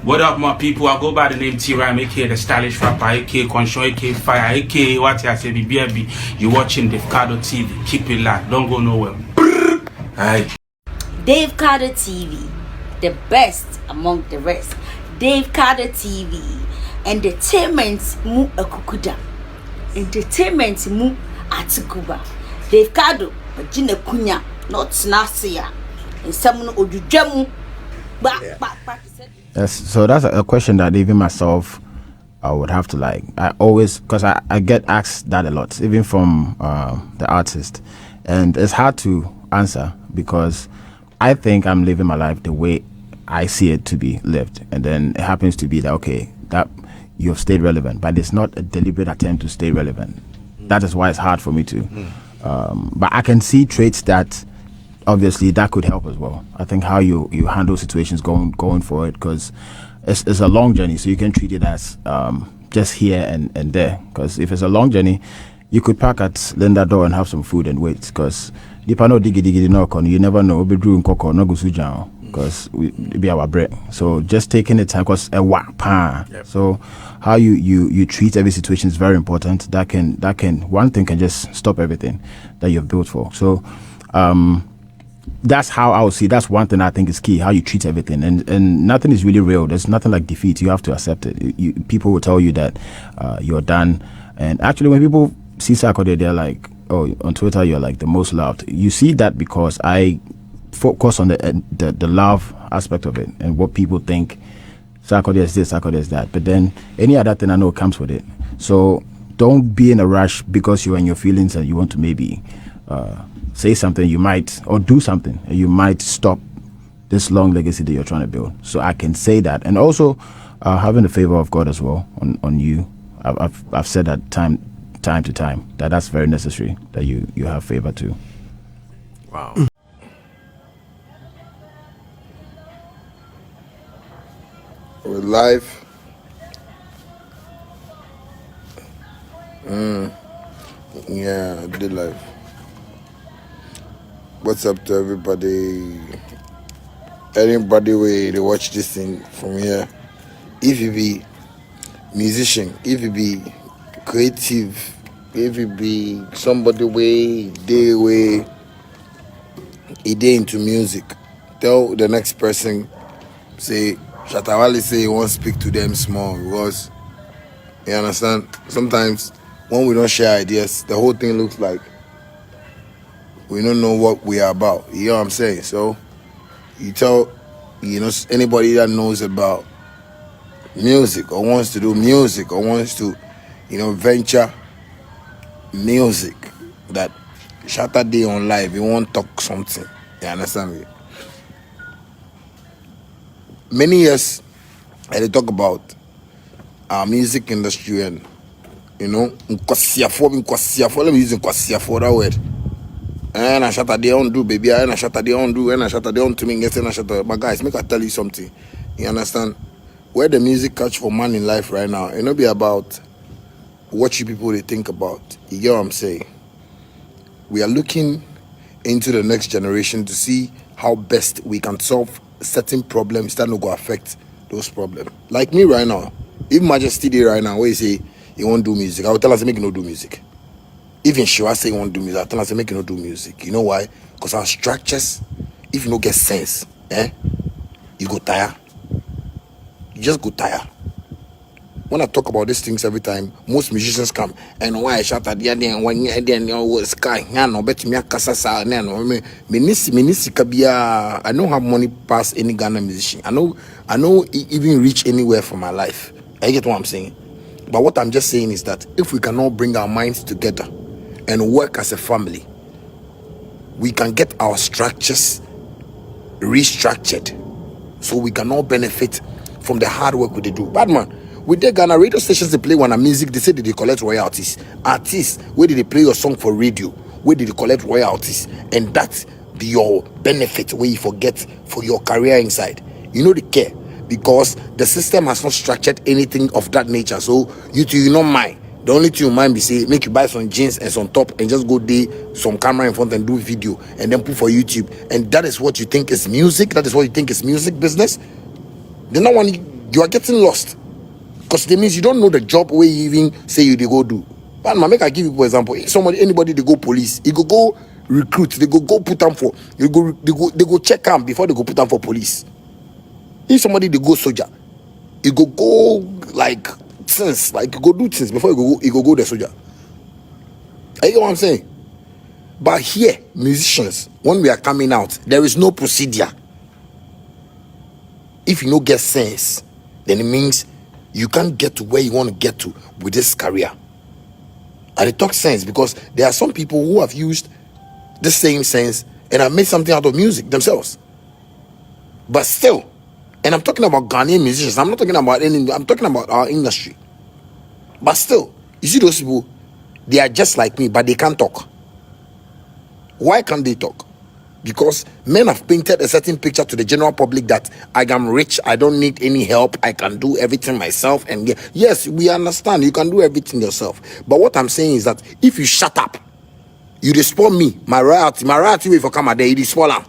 What up, my people? I go by the name T-Rhyme, aka the stylish rapper, aka Conshon, aka Fire, aka what I say, BBB. You're watching Davcadotv. Keep it locked. Don't go nowhere. Aye. Davcadotv, the best among the rest. Davcadotv, entertainment mu akukuda. Entertainment mu atikuba. Davcado, Jina Kunya, not Snasia. And someone Ojujamu. Yes, so that's a question that even myself I would have to I always, because I get asked that a lot, even from the artist, and it's hard to answer because I think I'm living my life the way I see it to be lived, and then it happens to be that okay, that you've stayed relevant, but it's not a deliberate attempt to stay relevant. That is why it's hard for me to but I can see traits that obviously that could help as well. I think how you handle situations going forward, because it's a long journey, so you can treat it as just here and there, because if it's a long journey you could park at Linda door and have some food and wait, because you never know because we be our bread. So just taking the time, because so how you treat every situation is very important. That can one thing can just stop everything that you've built for. So that's how I would see. That's one thing I think is key, how you treat everything, and nothing is really real. There's nothing like defeat. You have to accept it. People will tell you that you're done, and actually when people see sarkodie, they're like, oh, on Twitter you're like the most loved. You see that because I focus on the love aspect of it and what people think sarkodie is this, sarkodie is that, but then any other thing I know comes with it. So don't be in a rush because you're in your feelings and you want to maybe say something, you might, or do something, and you might stop this long legacy that you're trying to build. So I can say that, and also having the favor of God as well on you. I've said that time to time that's very necessary, that you have favor too. Wow. With life, yeah, good life. What's up to everybody? Anybody way they watch this thing from here? If you be musician, if you be creative, if you be somebody way into music, tell the next person, say shattawale say you won't speak to them small, because you understand, sometimes when we don't share ideas, the whole thing looks like we don't know what we are about. You know what I'm saying? So you tell anybody that knows about music or wants to do music or wants to venture music, that Saturday on live you want to talk something. You understand me? Many years I talk about our music industry, and let me use that word. And I Saturday on do, baby, and I Saturday on do, and I Saturday on to me, but guys, make I tell you something. You understand? Where the music catch for man in life right now, it not be about what you people they think about. You get what I'm saying? We are looking into the next generation to see how best we can solve certain problems that no go affect those problems. Like me right now, if Majesty Day right now, where you say you won't do music, I will tell us to make you no do music. Even Shiva say you won't do music, I tell us to make you no do music. You know why? Because our structures, if you don't get sense, you go tire. You just go tire. When I talk about these things every time, most musicians come and why I shout at the end and when you're there sky, no bet me a casasa, I don't have money past any Ghana musician. I know even reach anywhere for my life. I get what I'm saying. But what I'm just saying is that if we cannot bring our minds together and work as a family, we can get our structures restructured so we can all benefit from the hard work we do. Bad man, with the Ghana radio stations they play when music, they say they collect royalties. Artists, where did they play your song for radio? Where did they collect royalties? And that be your benefit where you forget for your career inside. You know they care, because the system has not structured anything of that nature. So you not mind. The only thing you mind be say make you buy some jeans and some top and just go there, some camera in front and do video and then put for YouTube. And that is what you think is music? That is what you think is music business? The now one you are getting lost. Because it means you don't know the job where you even say you they go do. But man, make I give you for example. If anybody they go police, he go recruit, they go put them for, they go check them before they go put them for police. If somebody they go soldier, he go like things, like go do things before he go the soldier. You know what I'm saying? But here, musicians, when we are coming out, there is no procedure. If you don't get sense, then it means you can't get to where you want to get to with this career. And it talks sense because there are some people who have used the same sense and have made something out of music themselves. But still, and I'm talking about Ghanaian musicians, I'm not talking about I'm talking about our industry. But still, you see those people, they are just like me, but they can't talk. Why can't they talk? Because men have painted a certain picture to the general public that I am rich, I don't need any help, I can do everything myself. And yes, we understand you can do everything yourself. But what I'm saying is that if you shut up, you respond me, my royalty will for come there, you spoil them.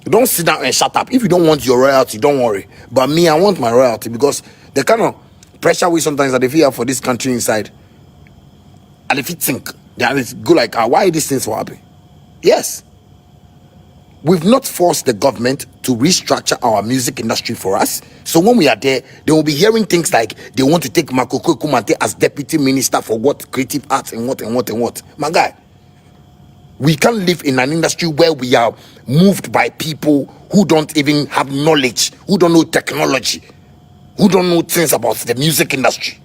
Don't sit down and shut up. If you don't want your royalty, don't worry. But me, I want my royalty because the kind of pressure we sometimes that they feel for this country inside, and if you think, then it's go like, why these things will happen? Yes, we've not forced the government to restructure our music industry for us. So when we are there, they will be hearing things like they want to take Makoko Kumate as deputy minister for what, creative arts and what. My guy, we can't live in an industry where we are moved by people who don't even have knowledge, who don't know technology, who don't know things about the music industry.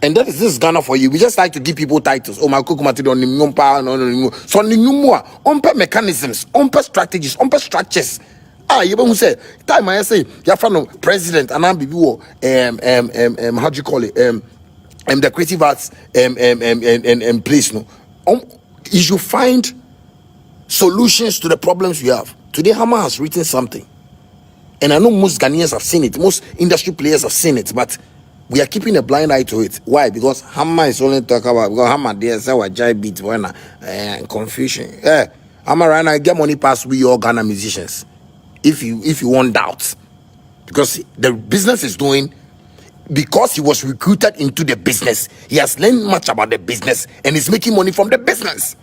And this is Ghana for you. We just like to give people titles. Oh, my kukumati don't know power, no. So on mechanisms, on strategies, on structures. You who say time I say you're from president and I'm how do you call it? The creative arts and place no. You should find solutions to the problems we have. Today, Hammer has written something, and I know most Ghanaians have seen it. Most industry players have seen it, but we are keeping a blind eye to it. Why? Because Hammer is only talking about because Hammer there say what jai beat when confusion. Hammer right now get money past we all Ghana musicians. If you want doubt, because the business is doing, because he was recruited into the business, he has learned much about the business and is making money from the business.